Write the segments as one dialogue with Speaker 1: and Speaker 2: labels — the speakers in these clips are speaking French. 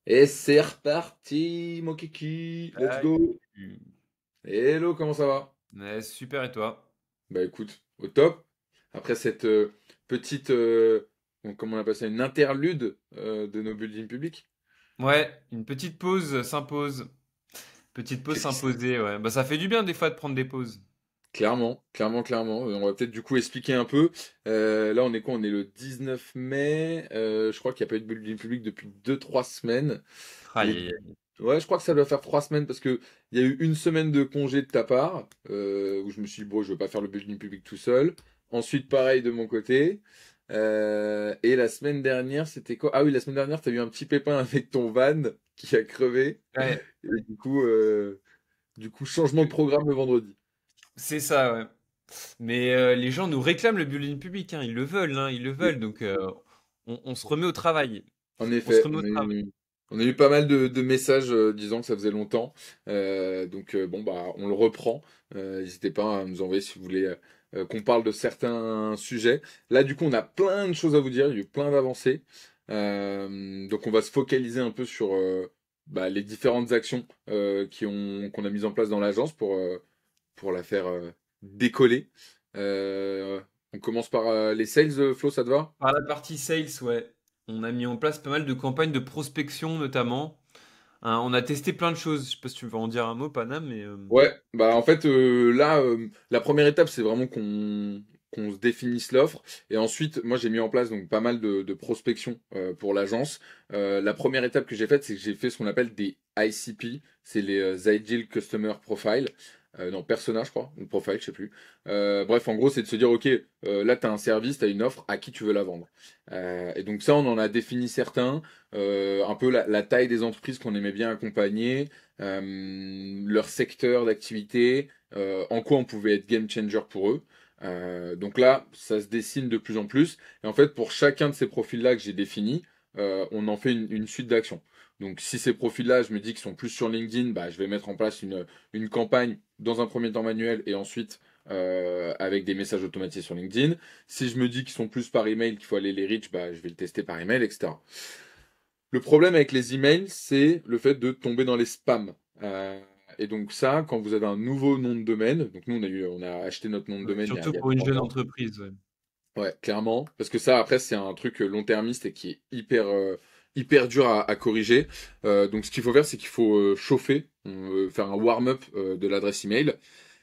Speaker 1: Et c'est reparti, mon kiki, let's
Speaker 2: Salut.
Speaker 1: go. Hello, comment ça va?
Speaker 2: Ouais, super, et toi?
Speaker 1: Bah écoute, au top. Après cette petite, comment on appelle ça, une interlude de nos buildings publics.
Speaker 2: Ouais, une petite pause s'impose. Petite pause
Speaker 1: Qu'est-ce qui s'est-
Speaker 2: s'imposer, ouais. Bah ça fait du bien des fois de prendre des pauses.
Speaker 1: Clairement, clairement, clairement. On va peut-être du coup expliquer un peu. Là, on est quoi? On est le 19 mai. Je crois qu'il n'y a pas eu de building public depuis 2 3 semaines.
Speaker 2: Aïe,
Speaker 1: Et
Speaker 2: aïe, aïe.
Speaker 1: ouais, je crois que ça doit faire 3 semaines parce que il y a eu une semaine de congé de ta part où je me suis dit, bon, je veux pas faire le building public tout seul. Ensuite, pareil de mon côté. Et la semaine dernière, c'était quoi? Ah oui, la semaine dernière, tu as eu un petit pépin avec ton van qui a crevé.
Speaker 2: Ouais,
Speaker 1: Et du coup, changement de programme le vendredi.
Speaker 2: c'est ça, ouais. Mais les gens nous réclament le bulletin public, hein. Ils le veulent, hein, ils le
Speaker 1: Et-
Speaker 2: veulent. Donc on se remet au travail.
Speaker 1: En
Speaker 2: On se
Speaker 1: effet,
Speaker 2: remet au
Speaker 1: on a
Speaker 2: travail.
Speaker 1: eu, on a eu pas mal de messages disant que ça faisait longtemps. Donc bon bah on le reprend. N'hésitez pas à nous envoyer si vous voulez qu'on parle de certains sujets. Là du coup on a plein de choses à vous dire, il y a eu plein d'avancées. Donc on va se focaliser un peu sur les différentes actions qu'on a mises en place dans l'agence pour la faire décoller. On commence par les sales, Flo, ça te va?
Speaker 2: Par la partie sales, ouais. On a mis en place pas mal de campagnes de prospection notamment. Hein, on a testé plein de choses. Je sais pas si tu veux en dire un mot, Panam, mais
Speaker 1: Ouais, bah en fait là, la première étape c'est vraiment qu'on se définisse l'offre et ensuite moi j'ai mis en place donc pas mal de prospection pour l'agence. La première étape que j'ai faite c'est que j'ai fait ce qu'on appelle des ICP, c'est les Ideal Customer Profile. Non, persona je crois, ou profile, je sais plus. Bref, en gros c'est de se dire ok, là tu as un service, tu as une offre, à qui tu veux la vendre. Et donc ça on en a défini certains, un peu la taille des entreprises qu'on aimait bien accompagner, leur secteur d'activité, en quoi on pouvait être game changer pour eux. Donc là, ça se dessine de plus en plus. Et en fait, pour chacun de ces profils-là que j'ai définis, on en fait une suite d'actions. Donc si ces profils-là, je me dis qu'ils sont plus sur LinkedIn, bah, je vais mettre en place une campagne dans un premier temps manuel et ensuite avec des messages automatisés sur LinkedIn. Si je me dis qu'ils sont plus par email, qu'il faut aller les reach, bah, je vais le tester par email, etc. Le problème avec les emails, c'est le fait de tomber dans les spams. Euh, et donc ça, quand vous avez un nouveau nom de domaine, donc nous on a acheté notre nom de domaine il y a,
Speaker 2: surtout
Speaker 1: il y a
Speaker 2: pour une
Speaker 1: trois
Speaker 2: jeune
Speaker 1: mois.
Speaker 2: entreprise. Ouais.
Speaker 1: Ouais, clairement. Parce que ça, après, c'est un truc long-termiste et qui est hyper dur à corriger. Donc ce qu'il faut faire, c'est qu'il faut chauffer, faire un warm-up de l'adresse email.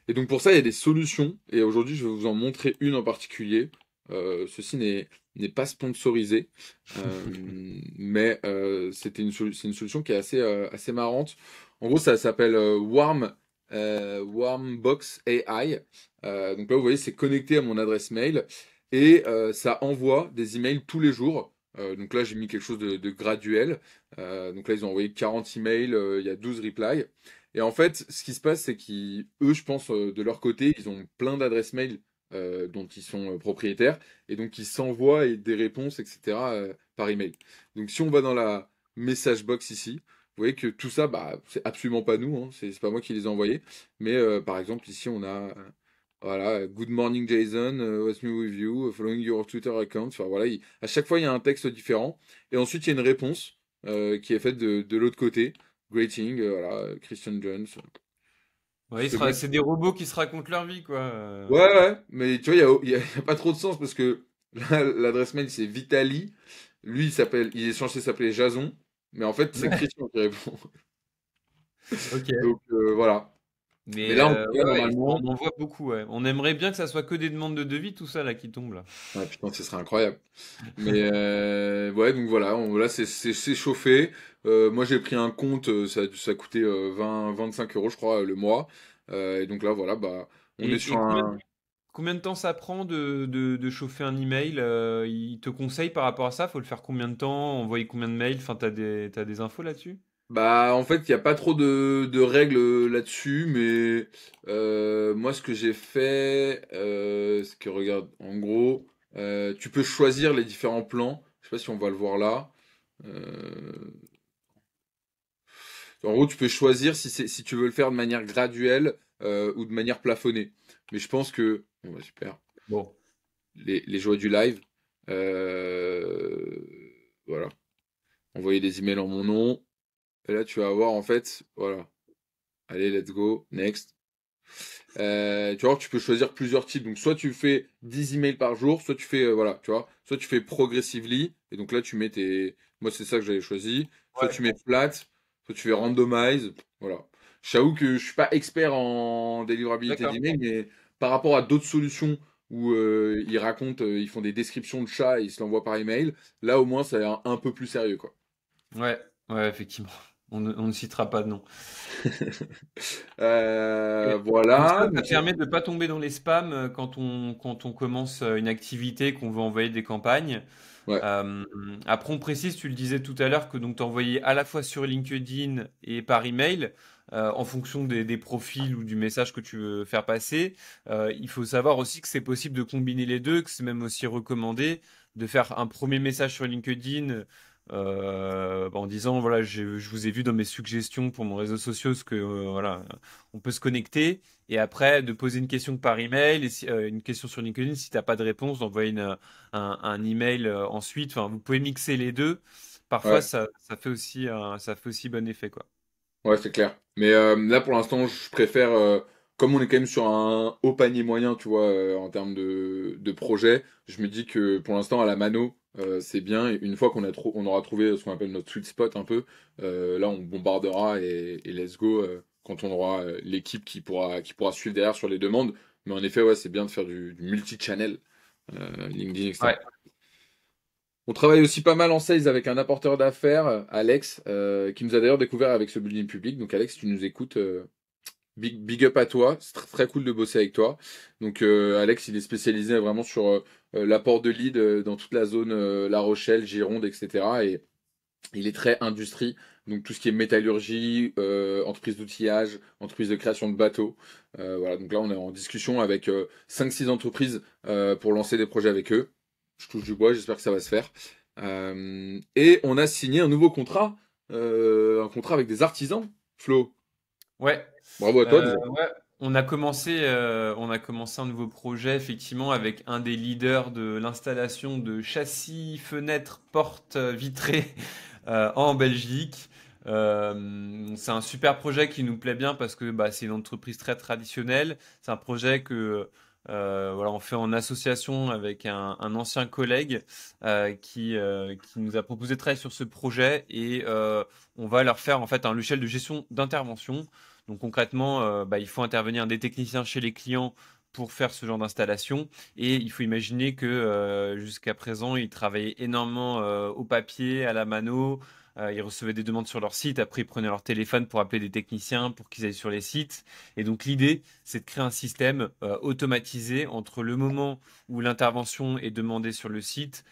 Speaker 1: Et donc pour ça, il y a des solutions. Et aujourd'hui, je vais vous en montrer une en particulier. Ceci n'est pas sponsorisé, euh, mais c'est une solution qui est assez marrante. En gros, ça s'appelle Warmbox AI. Donc là, vous voyez, c'est connecté à mon adresse mail et ça envoie des emails tous les jours. Donc là, j'ai mis quelque chose de graduel. Donc là, ils ont envoyé 40 emails, il y a 12 replies. Et en fait, ce qui se passe, c'est qu'eux, je pense, de leur côté, ils ont plein d'adresses mail dont ils sont propriétaires, et donc ils s'envoient des réponses, etc., par email. Donc si on va dans la message box ici, vous voyez que tout ça, bah, c'est absolument pas nous, hein, c'est pas moi qui les ai envoyés, mais par exemple ici on a, voilà, Good morning Jason, what's new with you, following your Twitter account, enfin voilà, à chaque fois il y a un texte différent, et ensuite il y a une réponse qui est faite de l'autre côté. Greeting, voilà, Christian Jones.
Speaker 2: Ouais,
Speaker 1: Ce mec.
Speaker 2: c'est des robots qui se racontent leur vie, quoi.
Speaker 1: Ouais, ouais, mais tu vois, il y a pas trop de sens parce que là, l'adresse mail c'est Vitali. Lui, il est censé s'appeler Jason, mais en fait, c'est Christian qui répond.
Speaker 2: Ok.
Speaker 1: Donc voilà. Mais
Speaker 2: Mais
Speaker 1: là, en tout cas,
Speaker 2: ouais, ouais,
Speaker 1: normalement.
Speaker 2: on en voit beaucoup, ouais. On aimerait bien que ça soit que des demandes de devis, tout ça là qui tombe là.
Speaker 1: Ah putain, ce serait incroyable. Mais ouais, donc voilà, là, c'est chauffé. Moi, j'ai pris un compte, ça coûtait 25 € je crois, le mois. Et donc là, voilà, bah, on est sur
Speaker 2: Et
Speaker 1: un.
Speaker 2: combien de temps ça prend de chauffer un email? Il te conseille par rapport à ça? Faut le faire combien de temps? Envoyer combien de mails? Enfin, t'as des infos là-dessus?
Speaker 1: Bah, en fait, il n'y a pas trop de règles là-dessus, mais moi, ce que j'ai fait, c'est que, regarde, en gros, tu peux choisir les différents plans. Je sais pas si on va le voir là. Euh, En gros, tu peux choisir si tu veux le faire de manière graduelle ou de manière plafonnée. Mais je pense que, bon, bah, super,
Speaker 2: Bon.
Speaker 1: les joies du live, voilà, envoyer des emails en mon nom. Et là, tu vas avoir en fait, voilà. Allez, let's go, next. Tu vois, tu peux choisir plusieurs types. Donc, soit tu fais 10 emails par jour, soit tu fais, voilà, tu vois, soit tu fais progressively. Et donc là, tu mets tes. Moi, c'est ça que j'avais choisi. Soit tu
Speaker 2: Ouais,
Speaker 1: mets flat, soit tu fais randomize. Voilà. J'avoue que je suis pas expert en délivrabilité
Speaker 2: d'accord.
Speaker 1: d'email, mais par rapport à d'autres solutions où ils racontent, ils font des descriptions de chats et ils se l'envoient par email, là, au moins, ça a l'air un peu plus sérieux, quoi.
Speaker 2: Ouais, ouais, effectivement. On ne citera pas de nom. Et donc
Speaker 1: Voilà.
Speaker 2: ça permet de ne pas tomber dans les spams quand on commence une activité, qu'on veut envoyer des campagnes.
Speaker 1: Ouais.
Speaker 2: Euh, Après, on précise, tu le disais tout à l'heure, que donc t'envoyais à la fois sur LinkedIn et par email, en fonction des profils ou du message que tu veux faire passer. Il faut savoir aussi que c'est possible de combiner les deux, que c'est même aussi recommandé de faire un premier message sur LinkedIn. En disant voilà je vous ai vu dans mes suggestions pour mon réseau social ce que voilà on peut se connecter et après de poser une question par email et une question sur LinkedIn si t'as pas de réponse d'envoyer un email ensuite. Enfin, vous pouvez mixer les deux. Parfois,
Speaker 1: Ouais.
Speaker 2: ça fait aussi bon effet, quoi.
Speaker 1: Ouais, c'est clair. Mais là, pour l'instant, je préfère, comme on est quand même sur un haut panier moyen, tu vois, en termes de projet, je me dis que pour l'instant, à la mano, c'est bien. Et une fois on aura trouvé ce qu'on appelle notre sweet spot un peu, là, on bombardera et let's go quand on aura l'équipe qui pourra suivre derrière sur les demandes. Mais en effet, ouais, c'est bien de faire du multi-channel, LinkedIn, etc.
Speaker 2: Ouais,
Speaker 1: On travaille aussi pas mal en sales avec un apporteur d'affaires, Alex, qui nous a d'ailleurs découvert avec ce building public. Donc Alex, si tu nous écoutes, big up à toi. C'est très cool de bosser avec toi. Donc Alex, il est spécialisé vraiment sur l'apport de leads dans toute la zone La Rochelle, Gironde, etc. Et il est très industrie. Donc tout ce qui est métallurgie, entreprise d'outillage, entreprise de création de bateaux. Voilà, donc là on est en discussion avec 5-6 entreprises pour lancer des projets avec eux. Je touche du bois, j'espère que ça va se faire. Et on a signé un nouveau contrat, un contrat avec des artisans, Flo.
Speaker 2: ouais.
Speaker 1: Bravo à toi déjà.
Speaker 2: Ouais. On a commencé un nouveau projet, effectivement, avec un des leaders de l'installation de châssis, fenêtres, portes vitrées en Belgique. C'est un super projet qui nous plaît bien parce que bah, c'est une entreprise très traditionnelle. C'est un projet que voilà, on fait en association avec un ancien collègue qui nous a proposé de travailler sur ce projet et on va leur faire en fait un logiciel de gestion d'intervention. Donc concrètement, bah, il faut intervenir des techniciens chez les clients pour faire ce genre d'installation. Et il faut imaginer que jusqu'à présent, ils travaillaient énormément au papier, à la mano. Ils recevaient des demandes sur leur site. Après, ils prenaient leur téléphone pour appeler des techniciens pour qu'ils aillent sur les sites. Et donc l'idée, c'est de créer un système automatisé entre le moment où l'intervention est demandée sur le site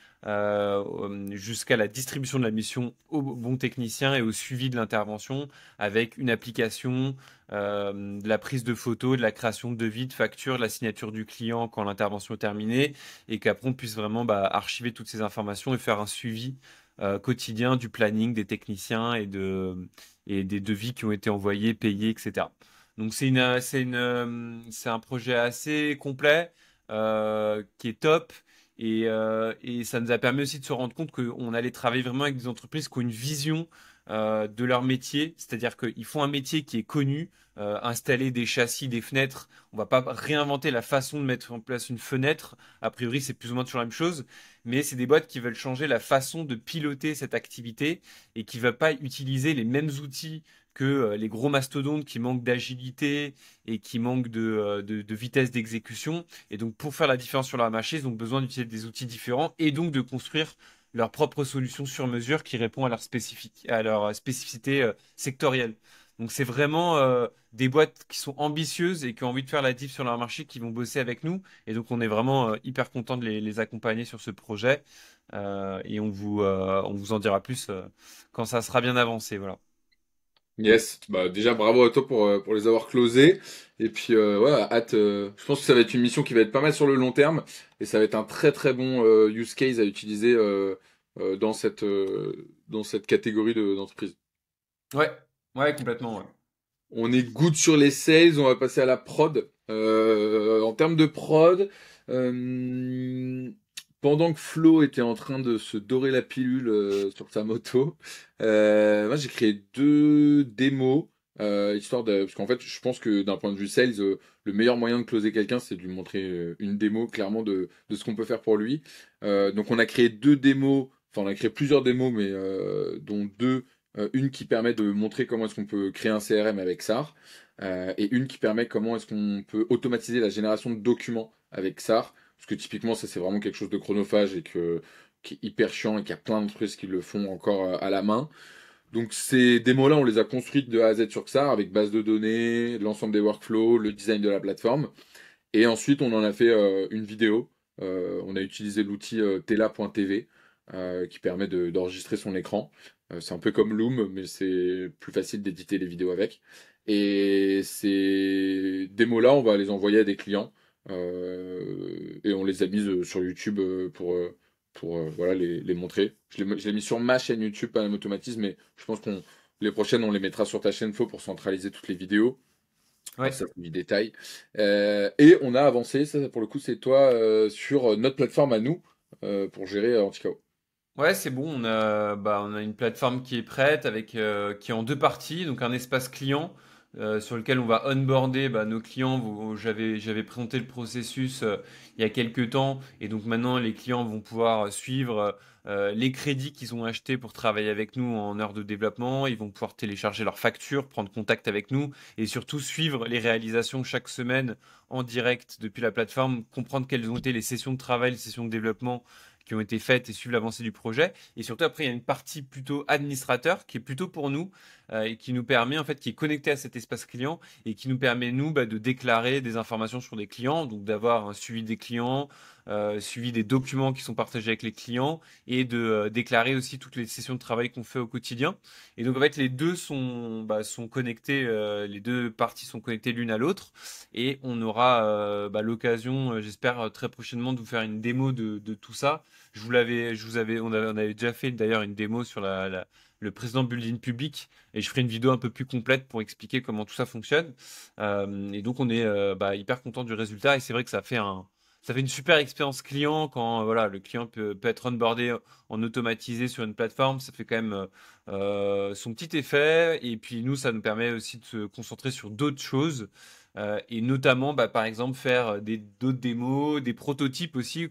Speaker 2: jusqu'à la distribution de la mission au bon technicien et au suivi de l'intervention avec une application, de la prise de photos, de la création de devis, de factures, de la signature du client quand l'intervention est terminée, et qu'après on puisse vraiment bah, archiver toutes ces informations et faire un suivi quotidien du planning des techniciens et des devis qui ont été envoyés, payés, etc. Donc c'est un projet assez complet qui est top. Et ça nous a permis aussi de se rendre compte qu'on allait travailler vraiment avec des entreprises qui ont une vision de leur métier, c'est-à-dire qu'ils font un métier qui est connu, installer des châssis, des fenêtres. On va pas réinventer la façon de mettre en place une fenêtre. A priori, c'est plus ou moins toujours la même chose, mais c'est des boîtes qui veulent changer la façon de piloter cette activité et qui ne veulent pas utiliser les mêmes outils que les gros mastodontes qui manquent d'agilité et qui manquent de vitesse d'exécution. Et donc, pour faire la différence sur leur marché, ils ont besoin d'utiliser des outils différents et donc de construire leur propre solution sur mesure qui répond à leur spécificité sectorielle. Donc c'est vraiment des boîtes qui sont ambitieuses et qui ont envie de faire la diff sur leur marché qui vont bosser avec nous. Et donc on est vraiment hyper content de les accompagner sur ce projet. Et on vous en dira plus quand ça sera bien avancé. Voilà.
Speaker 1: Yes, bah déjà bravo à toi pour les avoir closés. Et puis ouais, hâte. Je pense que ça va être une mission qui va être pas mal sur le long terme et ça va être un très très bon use case à utiliser dans cette catégorie d'entreprise.
Speaker 2: Ouais, ouais, complètement. Ouais.
Speaker 1: On est good sur les sales, on va passer à la prod. En termes de prod, euh, pendant que Flo était en train de se dorer la pilule sur sa moto, moi j'ai créé deux démos, histoire de... Parce qu'en fait, je pense que d'un point de vue sales, le meilleur moyen de closer quelqu'un, c'est de lui montrer une démo clairement de ce qu'on peut faire pour lui. Donc on a créé deux démos, enfin on a créé plusieurs démos, mais dont deux, une qui permet de montrer comment est-ce qu'on peut créer un CRM avec SAR, et une qui permet comment est-ce qu'on peut automatiser la génération de documents avec SAR. Parce que typiquement, ça c'est vraiment quelque chose de chronophage et qui est hyper chiant et qu'il y a plein de trucs qui le font encore à la main. Donc ces démos-là, on les a construites de A à Z sur XAR avec base de données, l'ensemble des workflows, le design de la plateforme. Et ensuite, on en a fait une vidéo. On a utilisé l'outil tela.tv qui permet d'enregistrer son écran. C'est un peu comme Loom, mais c'est plus facile d'éditer les vidéos avec. Et ces démos-là, on va les envoyer à des clients et on les a mises sur YouTube pour voilà, les montrer. Je l'ai mis sur ma chaîne YouTube, pas automatisme, mais je pense qu'on les prochaines, on les mettra sur ta chaîne Flo pour centraliser toutes les vidéos.
Speaker 2: Ouais.
Speaker 1: Ça, c'est du détail. Et on a avancé, ça pour le coup, c'est toi, sur notre plateforme à nous, pour gérer Anticao.
Speaker 2: Ouais, c'est bon. On a une plateforme qui est prête avec qui est en deux parties. Donc un espace client sur lequel on va onboarder nos clients. J'avais présenté le processus il y a quelques temps et donc maintenant les clients vont pouvoir suivre les crédits qu'ils ont achetés pour travailler avec nous en heure de développement. Ils vont pouvoir télécharger leurs factures, prendre contact avec nous et surtout suivre les réalisations chaque semaine en direct depuis la plateforme, comprendre quelles ont été les sessions de travail, les sessions de développement qui ont été faites et suivre l'avancée du projet. Et surtout, après, il y a une partie plutôt administrateur qui est plutôt pour nous et qui nous permet, en fait, qui est connecté à cet espace client et qui nous permet, nous, de déclarer des informations sur des clients, donc d'avoir un suivi des clients, suivi des documents qui sont partagés avec les clients et de déclarer aussi toutes les sessions de travail qu'on fait au quotidien. Et donc, en fait, les deux sont connectés, les deux parties sont connectées l'une à l'autre et on aura l'occasion, j'espère, très prochainement de vous faire une démo de tout ça. On avait déjà fait d'ailleurs une démo sur le précédent building public et je ferai une vidéo un peu plus complète pour expliquer comment tout ça fonctionne. Et donc on est hyper content du résultat et c'est vrai que ça fait une super expérience client quand voilà, le client peut être onboardé en automatisé sur une plateforme. Ça fait quand même son petit effet et puis nous, ça nous permet aussi de se concentrer sur d'autres choses. Et notamment, par exemple, faire d'autres démos, des prototypes aussi.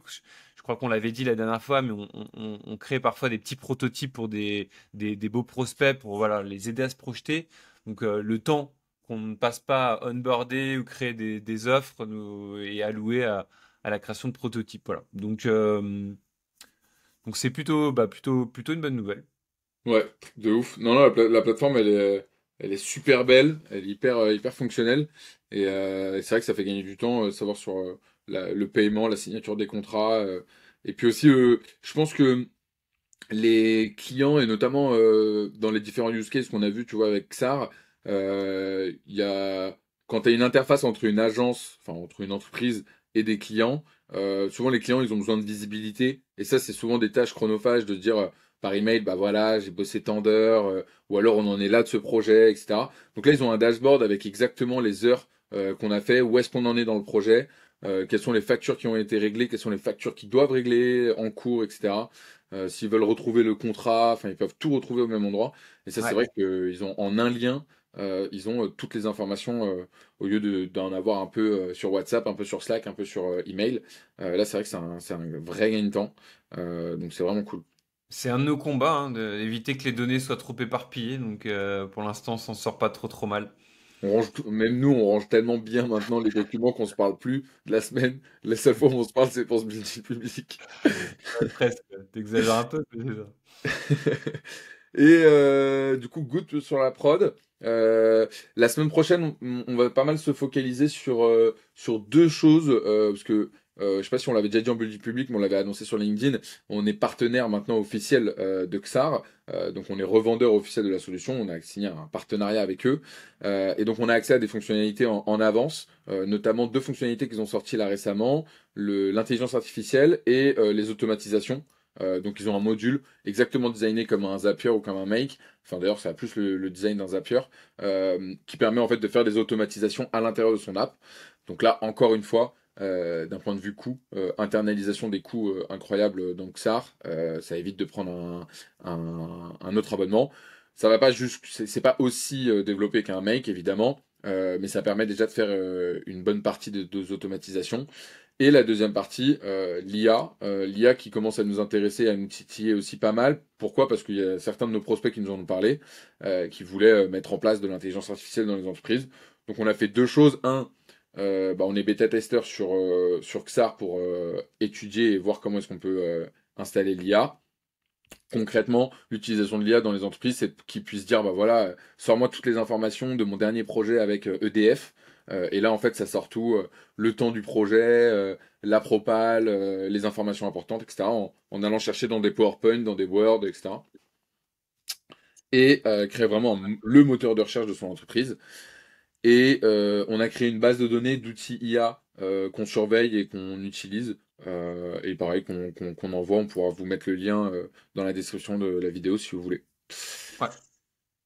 Speaker 2: Je crois qu'on l'avait dit la dernière fois, mais on crée parfois des petits prototypes pour des beaux prospects pour voilà, les aider à se projeter. Donc le temps qu'on ne passe pas à onboarder ou créer des offres est alloué à la création de prototypes. Voilà. Donc c'est plutôt une bonne nouvelle.
Speaker 1: Ouais, de ouf. Non, non, la plateforme, elle est super belle, elle est hyper fonctionnelle. Et c'est vrai que ça fait gagner du temps, savoir sur le paiement, la signature des contrats. Et puis aussi, je pense que les clients, et notamment dans les différents use cases qu'on a vus, tu vois, avec XAR, il y a, quand tu as une interface entre une agence, enfin entre une entreprise et des clients, souvent les clients, ils ont besoin de visibilité. Et ça, c'est souvent des tâches chronophages de dire par email, bah voilà, j'ai bossé tant d'heures, ou alors on en est là de ce projet, etc. Donc là, ils ont un dashboard avec exactement les heures qu'on a fait, où est-ce qu'on en est dans le projet, quelles sont les factures qui ont été réglées, quelles sont les factures qui doivent régler en cours, etc. S'ils veulent retrouver le contrat, enfin ils peuvent tout retrouver au même endroit. Et ça, c'est
Speaker 2: Ouais.
Speaker 1: vrai qu'ils ont en un lien, ils ont toutes les informations au lieu d'en avoir un peu sur WhatsApp, un peu sur Slack, un peu sur email. Là, c'est vrai que c'est un vrai gain de temps. Donc c'est vraiment cool.
Speaker 2: C'est un de nos combats, hein, d'éviter que les données soient trop éparpillées. Donc pour l'instant, on s'en sort pas trop mal.
Speaker 1: On range même nous, on range tellement bien maintenant les documents qu'on se parle plus de la semaine. La seule fois où on se parle, c'est pour ce bulletin public.
Speaker 2: Presque. T'exagères un peu, mais c'est ça.
Speaker 1: Et du coup, good sur la prod. La semaine prochaine, on va pas mal se focaliser sur deux choses. Parce que je sais pas si on l'avait déjà dit en public, mais on l'avait annoncé sur LinkedIn. On est partenaire maintenant officiel de XAR. Donc on est revendeur officiel de la solution. On a signé un partenariat avec eux. Et donc on a accès à des fonctionnalités en avance, notamment deux fonctionnalités qu'ils ont sorties là récemment, l'intelligence artificielle et les automatisations. Donc ils ont un module exactement designé comme un Zapier ou comme un Make. Enfin d'ailleurs ça a plus le design d'un Zapier qui permet en fait de faire des automatisations à l'intérieur de son app. Donc là encore une fois d'un point de vue coût, internalisation des coûts incroyables dans XAR. Ça évite de prendre un autre abonnement. Ça va pas juste, c'est pas aussi développé qu'un Make évidemment, mais ça permet déjà de faire une bonne partie des automatisations. Et la deuxième partie, l'IA. L'IA qui commence à nous intéresser, à nous titiller aussi pas mal. Pourquoi? Parce qu'il y a certains de nos prospects qui nous en ont parlé, qui voulaient mettre en place de l'intelligence artificielle dans les entreprises. Donc on a fait deux choses. Un, on est bêta-testeur sur XAR pour étudier et voir comment est-ce qu'on peut installer l'IA. Concrètement, l'utilisation de l'IA dans les entreprises, c'est qu'ils puissent dire, bah voilà, sors-moi toutes les informations de mon dernier projet avec EDF. Et là, en fait, ça sort tout, le temps du projet, la propale, les informations importantes, etc. En allant chercher dans des PowerPoint, dans des Word, etc. Et créer vraiment le moteur de recherche de son entreprise. Et on a créé une base de données d'outils IA qu'on surveille et qu'on utilise. Et pareil, qu'on envoie. On pourra vous mettre le lien dans la description de la vidéo si vous voulez.
Speaker 2: Ouais.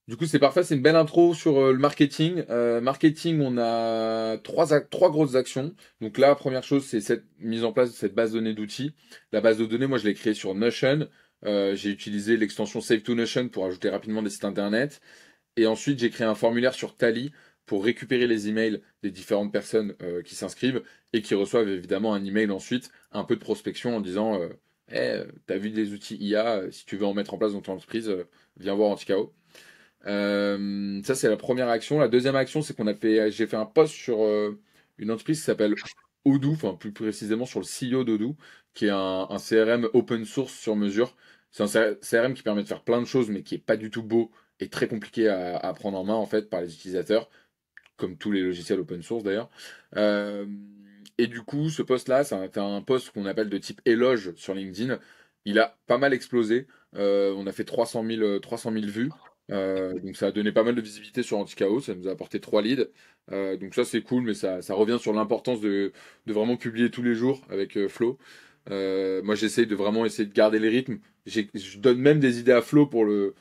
Speaker 1: Du coup, c'est parfait. C'est une belle intro sur le marketing. Marketing, on a trois grosses actions. Donc là, première chose, c'est cette mise en place de cette base de données d'outils. La base de données, moi, je l'ai créée sur Notion. J'ai utilisé l'extension Save to Notion pour ajouter rapidement des sites internet. Et ensuite, j'ai créé un formulaire sur Tally pour récupérer les emails des différentes personnes qui s'inscrivent et qui reçoivent évidemment un email ensuite, un peu de prospection en disant t'as vu des outils IA, si tu veux en mettre en place dans ton entreprise, viens voir Anticao. Ça, c'est la première action. La deuxième action, c'est j'ai fait un post sur une entreprise qui s'appelle Odoo, enfin plus précisément sur le CEO d'Odoo, qui est un CRM open source sur mesure. C'est un CRM qui permet de faire plein de choses, mais qui est pas du tout beau et très compliqué à prendre en main en fait par les utilisateurs, comme tous les logiciels open source d'ailleurs. Euh, et du coup, ce post-là, c'est un post qu'on appelle de type éloge sur LinkedIn. Il a pas mal explosé. On a fait 300 000 vues. Donc ça a donné pas mal de visibilité sur Anticao. Ça nous a apporté 3 leads. Donc ça c'est cool, mais ça revient sur l'importance de vraiment publier tous les jours avec Flo. Moi j'essaye de vraiment essayer de garder les rythmes. Je donne même des idées à Flo pour le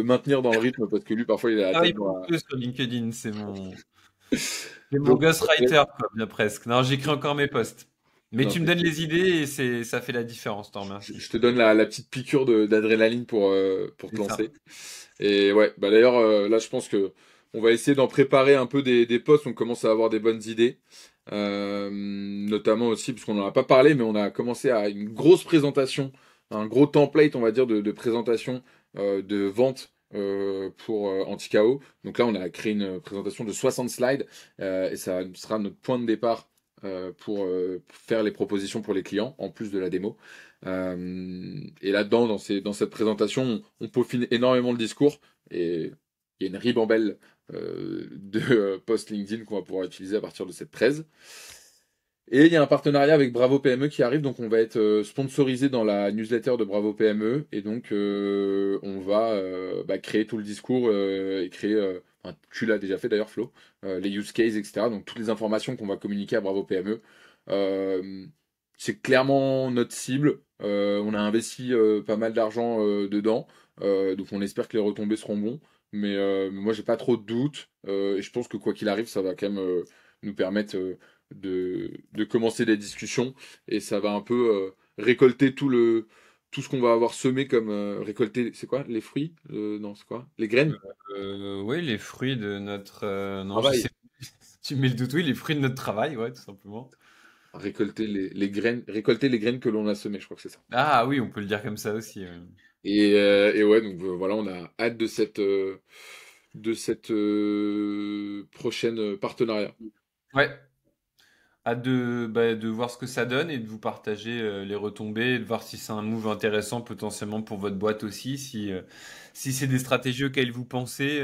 Speaker 1: maintenir dans le rythme parce que lui parfois il a la
Speaker 2: Ah oui,
Speaker 1: tête dans
Speaker 2: pour
Speaker 1: la...
Speaker 2: peu sur LinkedIn, c'est mon
Speaker 1: Donc,
Speaker 2: ghostwriter, quoi, bien presque. Non, j'écris encore mes posts. Mais
Speaker 1: non,
Speaker 2: tu me donnes les idées et ça fait la différence, t'en remercie.
Speaker 1: je te donne la petite piqûre d'adrénaline pour te
Speaker 2: C'est ça.
Speaker 1: lancer. Et ouais, bah d'ailleurs, là, je pense que on va essayer d'en préparer un peu des posts. On commence à avoir des bonnes idées. Notamment aussi, parce qu'on n'en a pas parlé, mais on a commencé à une grosse présentation, un gros template, on va dire, de présentation de vente pour Anticao. Donc là, on a créé une présentation de 60 slides et ça sera notre point de départ pour faire les propositions pour les clients, en plus de la démo. Et là-dedans, dans cette présentation, on peaufine énormément le discours et il y a une ribambelle de post LinkedIn qu'on va pouvoir utiliser à partir de cette presse. Et il y a un partenariat avec Bravo PME qui arrive, donc on va être sponsorisé dans la newsletter de Bravo PME, et donc on va créer tout le discours et créer, enfin, tu l'as déjà fait d'ailleurs Flo, les use cases, etc. Donc toutes les informations qu'on va communiquer à Bravo PME. Euh, c'est clairement notre cible. On a investi pas mal d'argent dedans, donc on espère que les retombées seront bons. Mais moi j'ai pas trop de doutes, et je pense que quoi qu'il arrive, ça va quand même nous permettre de commencer des discussions et ça va un peu récolter tout ce qu'on va avoir semé comme récolter, c'est quoi? Les fruits? Non, c'est quoi? Les graines?
Speaker 2: Oui, les fruits de notre. Non, je
Speaker 1: Travail.
Speaker 2: sais pas. Tu mets le doute, oui, les fruits de notre travail, ouais, tout simplement.
Speaker 1: Récolter les graines, récolter les graines que l'on a semées, je crois que c'est ça.
Speaker 2: Ah oui, on peut le dire comme ça aussi.
Speaker 1: Et ouais, donc voilà, on a hâte de cette prochaine partenariat.
Speaker 2: Ouais, hâte de voir ce que ça donne et de vous partager les retombées, de voir si c'est un move intéressant potentiellement pour votre boîte aussi, si c'est des stratégies auxquelles vous pensez.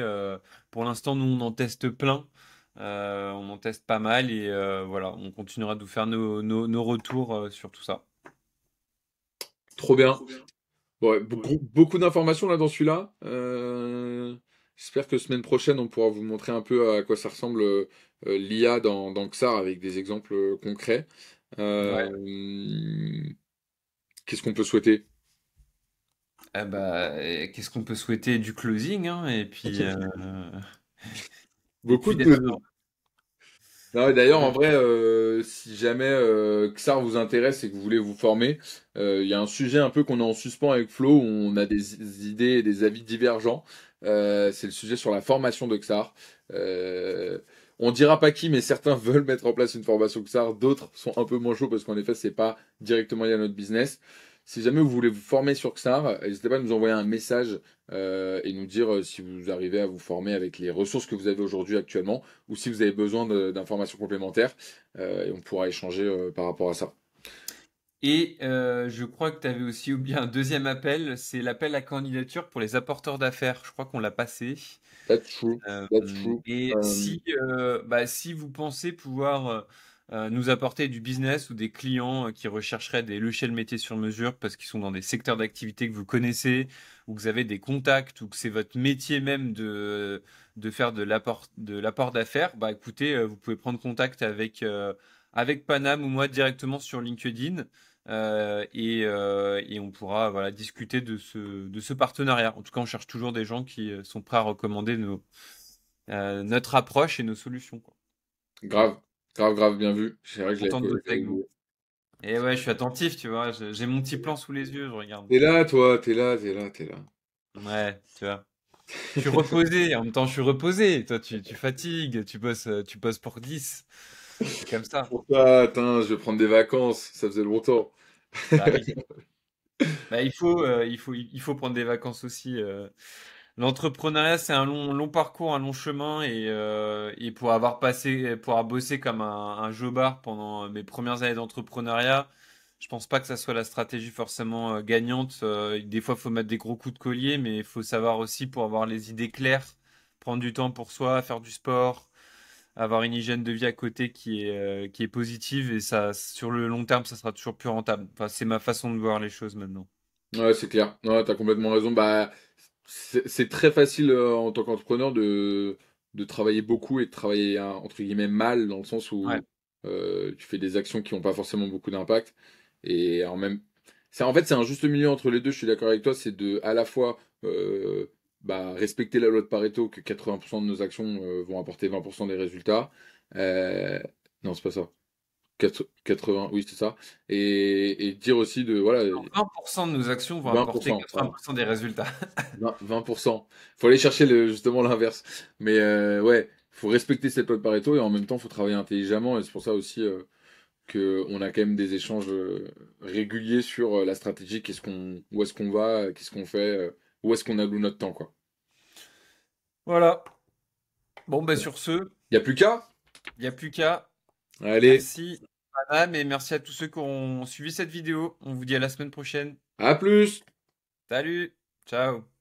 Speaker 2: Pour l'instant, nous, on en teste plein. On en teste pas mal et voilà, on continuera de vous faire nos retours sur tout ça.
Speaker 1: Trop bien. Bon, ouais, beaucoup d'informations là dans celui-là. J'espère que semaine prochaine, on pourra vous montrer un peu à quoi ça ressemble l'IA dans XAR avec des exemples concrets.
Speaker 2: Ouais.
Speaker 1: Euh, Qu'est-ce qu'on peut souhaiter?
Speaker 2: Qu'est-ce qu'on peut souhaiter du closing, hein, et
Speaker 1: Beaucoup
Speaker 2: puis d'être
Speaker 1: de... Non, et d'ailleurs, en
Speaker 2: Euh,
Speaker 1: vrai, si jamais XAR vous intéresse et que vous voulez vous former, il y a un sujet un peu qu'on a en suspens avec Flo, où on a des idées et des avis divergents. C'est le sujet sur la formation de XAR. On dira pas qui, mais certains veulent mettre en place une formation XAR, d'autres sont un peu moins chauds parce qu'en effet, c'est pas directement lié à notre business. Si jamais vous voulez vous former sur XAR, n'hésitez pas à nous envoyer un message et nous dire si vous arrivez à vous former avec les ressources que vous avez aujourd'hui actuellement ou si vous avez besoin d'informations complémentaires, et on pourra échanger par rapport à ça.
Speaker 2: Et je crois que tu avais aussi oublié un deuxième appel, c'est l'appel à candidature pour les apporteurs d'affaires. Je crois qu'on l'a passé.
Speaker 1: That's true.
Speaker 2: Euh,
Speaker 1: That's true.
Speaker 2: et si, si vous pensez pouvoir nous apporter du business ou des clients qui rechercheraient des logiciels métiers sur mesure parce qu'ils sont dans des secteurs d'activité que vous connaissez ou que vous avez des contacts ou que c'est votre métier même de faire de l'apport d'affaires, bah écoutez, vous pouvez prendre contact avec Panam ou moi directement sur LinkedIn. Et on pourra voilà, discuter de ce partenariat. En tout cas, on cherche toujours des gens qui sont prêts à recommander notre approche et nos solutions, quoi.
Speaker 1: Grave, grave, grave, bien vu. C'est vrai que
Speaker 2: Content de bosser
Speaker 1: j'avais
Speaker 2: avec vous.
Speaker 1: oublié.
Speaker 2: Et ouais, je suis attentif, tu vois. J'ai mon petit plan sous les yeux, je regarde.
Speaker 1: T'es là, toi, t'es là, t'es là, t'es là.
Speaker 2: Ouais, tu vois. Je suis reposé, en même temps, je suis reposé. Toi, tu fatigues, tu bosses pour 10. C'est comme ça.
Speaker 1: Pour ça, attends, je vais prendre des vacances, ça faisait longtemps.
Speaker 2: Bah oui. Bah, il faut prendre des vacances aussi. L'entrepreneuriat, c'est un long parcours, un long chemin, et pour avoir bossé comme un jobard pendant mes premières années d'entrepreneuriat, je pense pas que ça soit la stratégie forcément gagnante. Des fois, il faut mettre des gros coups de collier, mais il faut savoir aussi pour avoir les idées claires, prendre du temps pour soi, faire du sport, avoir une hygiène de vie à côté qui est positive, et ça, sur le long terme, ça sera toujours plus rentable. Enfin, c'est ma façon de voir les choses maintenant.
Speaker 1: Ouais, c'est clair. Ouais, t'as complètement raison. Bah, c'est très facile en tant qu'entrepreneur de travailler beaucoup et de travailler entre guillemets mal dans le sens
Speaker 2: Ouais.
Speaker 1: où tu fais des actions qui n'ont pas forcément beaucoup d'impact. Et en fait, c'est un juste milieu entre les deux. Je suis d'accord avec toi. C'est de à la fois respecter la loi de Pareto que 80% de nos actions vont apporter 20% des résultats. Euh, non, c'est pas ça. 80, oui, c'est ça. Et dire aussi de voilà
Speaker 2: 20% de nos actions vont apporter
Speaker 1: 20%. Voilà.
Speaker 2: 80% des résultats.
Speaker 1: 20%. Faut aller chercher justement l'inverse. Mais ouais, faut respecter cette loi de Pareto et en même temps, faut travailler intelligemment. Et c'est pour ça aussi que on a quand même des échanges réguliers sur la stratégie, où est-ce qu'on va, qu'est-ce qu'on fait, où est-ce qu'on alloue notre temps, quoi.
Speaker 2: Voilà. Bon, ben sur ce,
Speaker 1: Y a plus qu'à?
Speaker 2: il n'y a plus qu'à.
Speaker 1: Allez,
Speaker 2: Merci, Madame, et merci à tous ceux qui ont suivi cette vidéo. On vous dit à la semaine prochaine.
Speaker 1: à plus!
Speaker 2: Salut, ciao.